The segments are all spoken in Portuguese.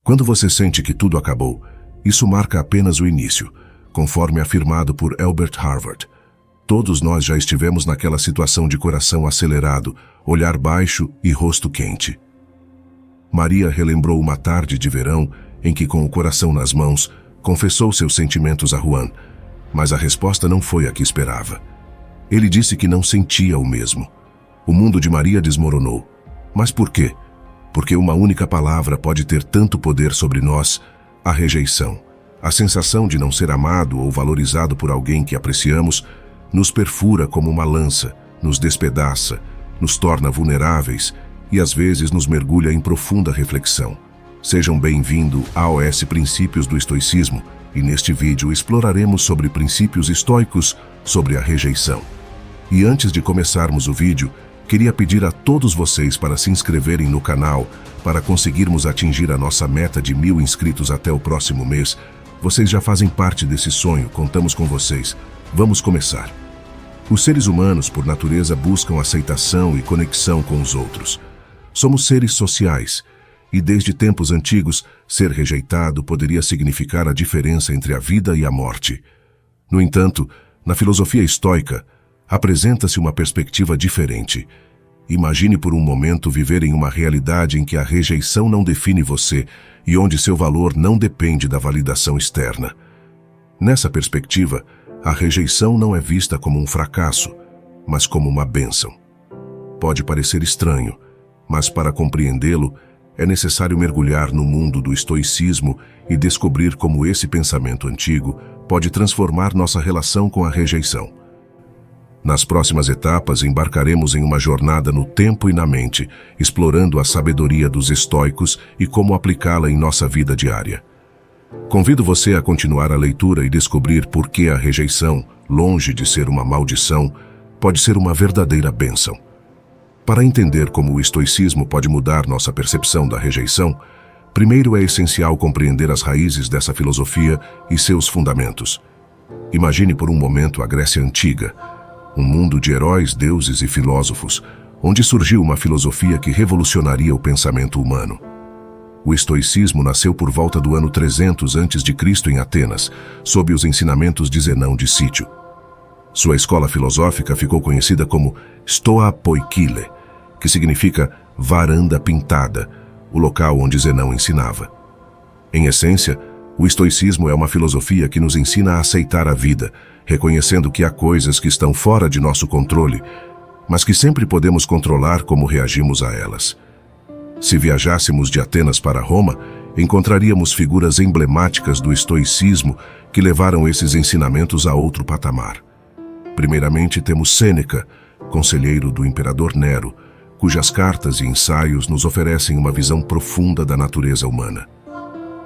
Quando você sente que tudo acabou, isso marca apenas o início, conforme afirmado por Albert Harvard. Todos nós já estivemos naquela situação de coração acelerado, olhar baixo e rosto quente. Maria relembrou uma tarde de verão em que, com o coração nas mãos, confessou seus sentimentos a Juan, mas a resposta não foi a que esperava. Ele disse que não sentia o mesmo. O mundo de Maria desmoronou. Mas por quê? Porque uma única palavra pode ter tanto poder sobre nós: a rejeição. A sensação de não ser amado ou valorizado por alguém que apreciamos nos perfura como uma lança, nos despedaça, nos torna vulneráveis e às vezes nos mergulha em profunda reflexão. Sejam bem-vindos aos Princípios do Estoicismo, e neste vídeo exploraremos sobre princípios estoicos sobre a rejeição. E antes de começarmos o vídeo, queria pedir a todos vocês para se inscreverem no canal para conseguirmos atingir a nossa meta de 1000 inscritos até o próximo mês. Vocês já fazem parte desse sonho, contamos com vocês. Vamos começar. Os seres humanos, por natureza, buscam aceitação e conexão com os outros. Somos seres sociais, e desde tempos antigos, ser rejeitado poderia significar a diferença entre a vida e a morte. No entanto, na filosofia estoica, apresenta-se uma perspectiva diferente. Imagine por um momento viver em uma realidade em que a rejeição não define você e onde seu valor não depende da validação externa. Nessa perspectiva, a rejeição não é vista como um fracasso, mas como uma bênção. Pode parecer estranho, mas para compreendê-lo, é necessário mergulhar no mundo do estoicismo e descobrir como esse pensamento antigo pode transformar nossa relação com a rejeição. Nas próximas etapas, embarcaremos em uma jornada no tempo e na mente, explorando a sabedoria dos estoicos e como aplicá-la em nossa vida diária. Convido você a continuar a leitura e descobrir por que a rejeição, longe de ser uma maldição, pode ser uma verdadeira bênção. Para entender como o estoicismo pode mudar nossa percepção da rejeição, primeiro é essencial compreender as raízes dessa filosofia e seus fundamentos. Imagine por um momento a Grécia Antiga, um mundo de heróis, deuses e filósofos, onde surgiu uma filosofia que revolucionaria o pensamento humano. O estoicismo nasceu por volta do ano 300 a.C. em Atenas, sob os ensinamentos de Zenão de Cítio. Sua escola filosófica ficou conhecida como Stoa Poikile, que significa varanda pintada, o local onde Zenão ensinava. Em essência, o estoicismo é uma filosofia que nos ensina a aceitar a vida, reconhecendo que há coisas que estão fora de nosso controle, mas que sempre podemos controlar como reagimos a elas. Se viajássemos de Atenas para Roma, encontraríamos figuras emblemáticas do estoicismo que levaram esses ensinamentos a outro patamar. Primeiramente temos Sêneca, conselheiro do imperador Nero, cujas cartas e ensaios nos oferecem uma visão profunda da natureza humana.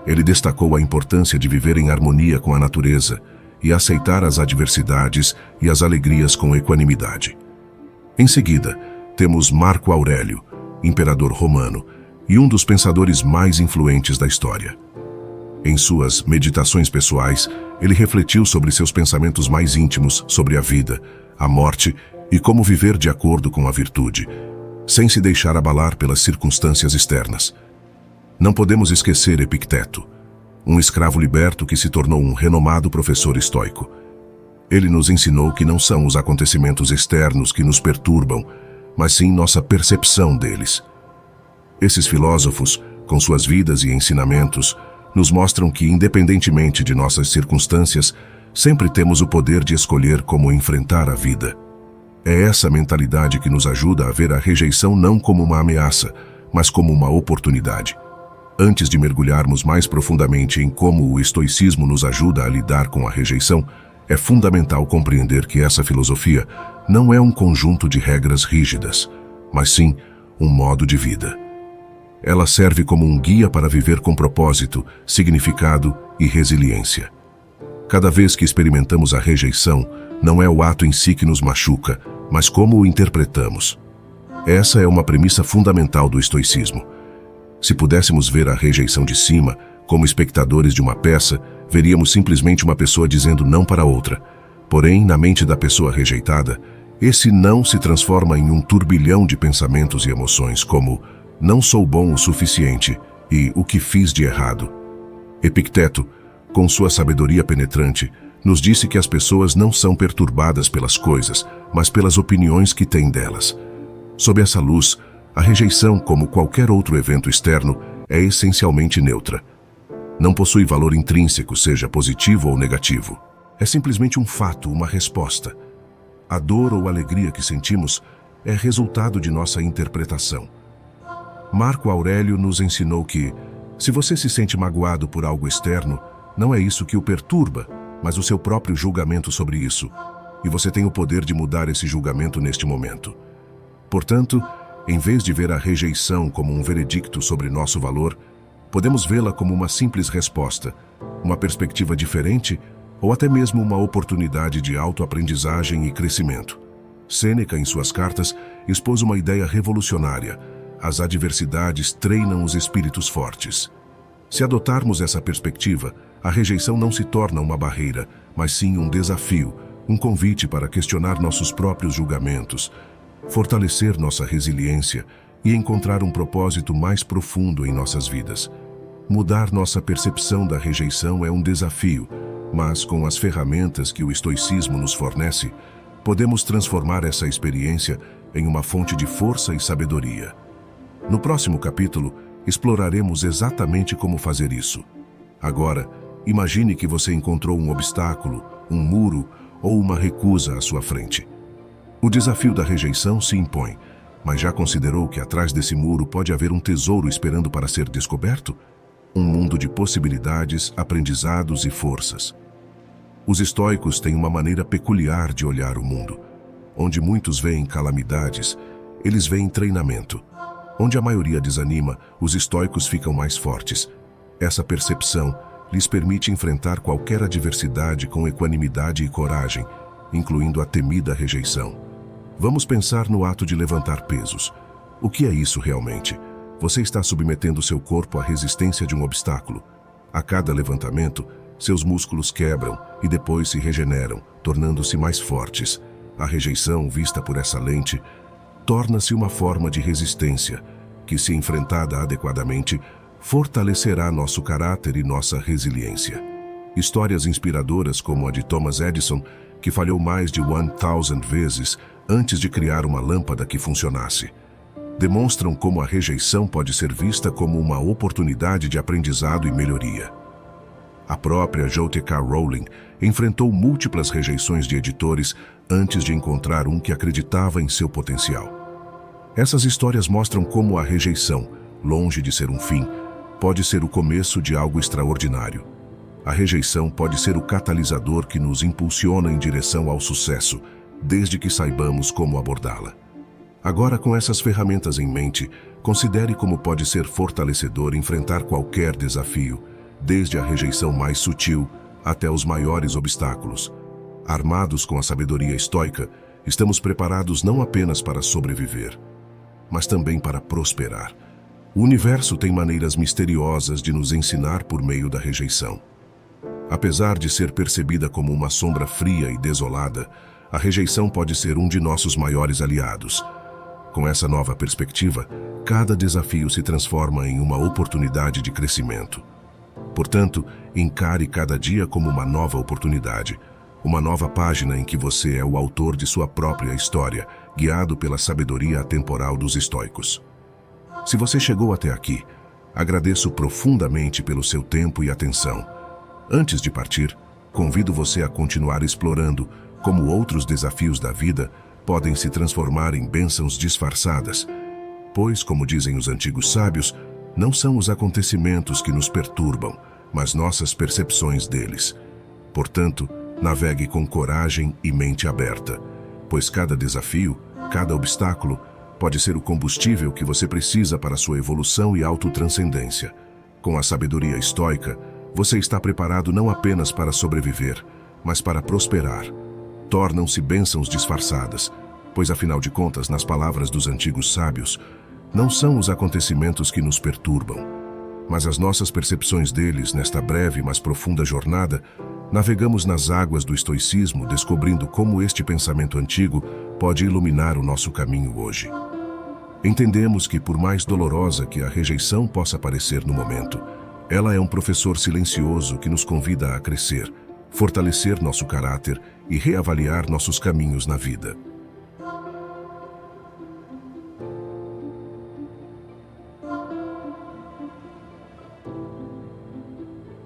Ele destacou a importância de viver em harmonia com a natureza e aceitar as adversidades e as alegrias com equanimidade. Em seguida, temos Marco Aurélio, imperador romano, e um dos pensadores mais influentes da história. Em suas meditações pessoais, ele refletiu sobre seus pensamentos mais íntimos sobre a vida, a morte e como viver de acordo com a virtude, sem se deixar abalar pelas circunstâncias externas. Não podemos esquecer Epicteto, um escravo liberto que se tornou um renomado professor estoico. Ele nos ensinou que não são os acontecimentos externos que nos perturbam, mas sim nossa percepção deles. Esses filósofos, com suas vidas e ensinamentos, nos mostram que, independentemente de nossas circunstâncias, sempre temos o poder de escolher como enfrentar a vida. É essa mentalidade que nos ajuda a ver a rejeição não como uma ameaça, mas como uma oportunidade. Antes de mergulharmos mais profundamente em como o estoicismo nos ajuda a lidar com a rejeição, é fundamental compreender que essa filosofia não é um conjunto de regras rígidas, mas sim um modo de vida. Ela serve como um guia para viver com propósito, significado e resiliência. Cada vez que experimentamos a rejeição, não é o ato em si que nos machuca, mas como o interpretamos. Essa é uma premissa fundamental do estoicismo. Se pudéssemos ver a rejeição de cima, como espectadores de uma peça, veríamos simplesmente uma pessoa dizendo não para outra. Porém, na mente da pessoa rejeitada, esse não se transforma em um turbilhão de pensamentos e emoções como: não sou bom o suficiente, e o que fiz de errado. Epicteto, com sua sabedoria penetrante, nos disse que as pessoas não são perturbadas pelas coisas, mas pelas opiniões que têm delas. Sob essa luz, a rejeição, como qualquer outro evento externo, é essencialmente neutra. Não possui valor intrínseco, seja positivo ou negativo. É simplesmente um fato, uma resposta. A dor ou alegria que sentimos é resultado de nossa interpretação. Marco Aurélio nos ensinou que, se você se sente magoado por algo externo, não é isso que o perturba, mas o seu próprio julgamento sobre isso. E você tem o poder de mudar esse julgamento neste momento. Portanto, em vez de ver a rejeição como um veredicto sobre nosso valor, podemos vê-la como uma simples resposta, uma perspectiva diferente ou até mesmo uma oportunidade de autoaprendizagem e crescimento. Sêneca, em suas cartas, expôs uma ideia revolucionária: as adversidades treinam os espíritos fortes. Se adotarmos essa perspectiva, a rejeição não se torna uma barreira, mas sim um desafio, um convite para questionar nossos próprios julgamentos, fortalecer nossa resiliência e encontrar um propósito mais profundo em nossas vidas. Mudar nossa percepção da rejeição é um desafio, mas com as ferramentas que o estoicismo nos fornece, podemos transformar essa experiência em uma fonte de força e sabedoria. No próximo capítulo, exploraremos exatamente como fazer isso. Agora, imagine que você encontrou um obstáculo, um muro ou uma recusa à sua frente. O desafio da rejeição se impõe, mas já considerou que atrás desse muro pode haver um tesouro esperando para ser descoberto? Um mundo de possibilidades, aprendizados e forças. Os estoicos têm uma maneira peculiar de olhar o mundo. Onde muitos veem calamidades, eles veem treinamento. Onde a maioria desanima, os estoicos ficam mais fortes. Essa percepção lhes permite enfrentar qualquer adversidade com equanimidade e coragem, incluindo a temida rejeição. Vamos pensar no ato de levantar pesos. O que é isso realmente? Você está submetendo seu corpo à resistência de um obstáculo. A cada levantamento, seus músculos quebram e depois se regeneram, tornando-se mais fortes. A rejeição, vista por essa lente, torna-se uma forma de resistência que, se enfrentada adequadamente, fortalecerá nosso caráter e nossa resiliência. Histórias inspiradoras como a de Thomas Edison, que falhou mais de 1000 vezes antes de criar uma lâmpada que funcionasse, demonstram como a rejeição pode ser vista como uma oportunidade de aprendizado e melhoria. A própria J.K. Rowling enfrentou múltiplas rejeições de editores antes de encontrar um que acreditava em seu potencial. Essas histórias mostram como a rejeição, longe de ser um fim, pode ser o começo de algo extraordinário. A rejeição pode ser o catalisador que nos impulsiona em direção ao sucesso, desde que saibamos como abordá-la. Agora, com essas ferramentas em mente, considere como pode ser fortalecedor enfrentar qualquer desafio, desde a rejeição mais sutil até os maiores obstáculos. Armados com a sabedoria estoica, estamos preparados não apenas para sobreviver, mas também para prosperar. O universo tem maneiras misteriosas de nos ensinar por meio da rejeição. Apesar de ser percebida como uma sombra fria e desolada, a rejeição pode ser um de nossos maiores aliados. Com essa nova perspectiva, cada desafio se transforma em uma oportunidade de crescimento. Portanto, encare cada dia como uma nova oportunidade, uma nova página em que você é o autor de sua própria história, guiado pela sabedoria atemporal dos estoicos. Se você chegou até aqui, agradeço profundamente pelo seu tempo e atenção. Antes de partir, convido você a continuar explorando como outros desafios da vida podem se transformar em bênçãos disfarçadas, pois, como dizem os antigos sábios, não são os acontecimentos que nos perturbam, mas nossas percepções deles. Portanto, navegue com coragem e mente aberta, pois cada desafio, cada obstáculo, pode ser o combustível que você precisa para sua evolução e autotranscendência. Com a sabedoria estoica, você está preparado não apenas para sobreviver, mas para prosperar. Tornam-se bênçãos disfarçadas, pois afinal de contas, nas palavras dos antigos sábios, não são os acontecimentos que nos perturbam, mas as nossas percepções deles. Nesta breve mas profunda jornada, navegamos nas águas do estoicismo, descobrindo como este pensamento antigo pode iluminar o nosso caminho hoje. Entendemos que, por mais dolorosa que a rejeição possa parecer no momento, ela é um professor silencioso que nos convida a crescer, fortalecer nosso caráter e reavaliar nossos caminhos na vida.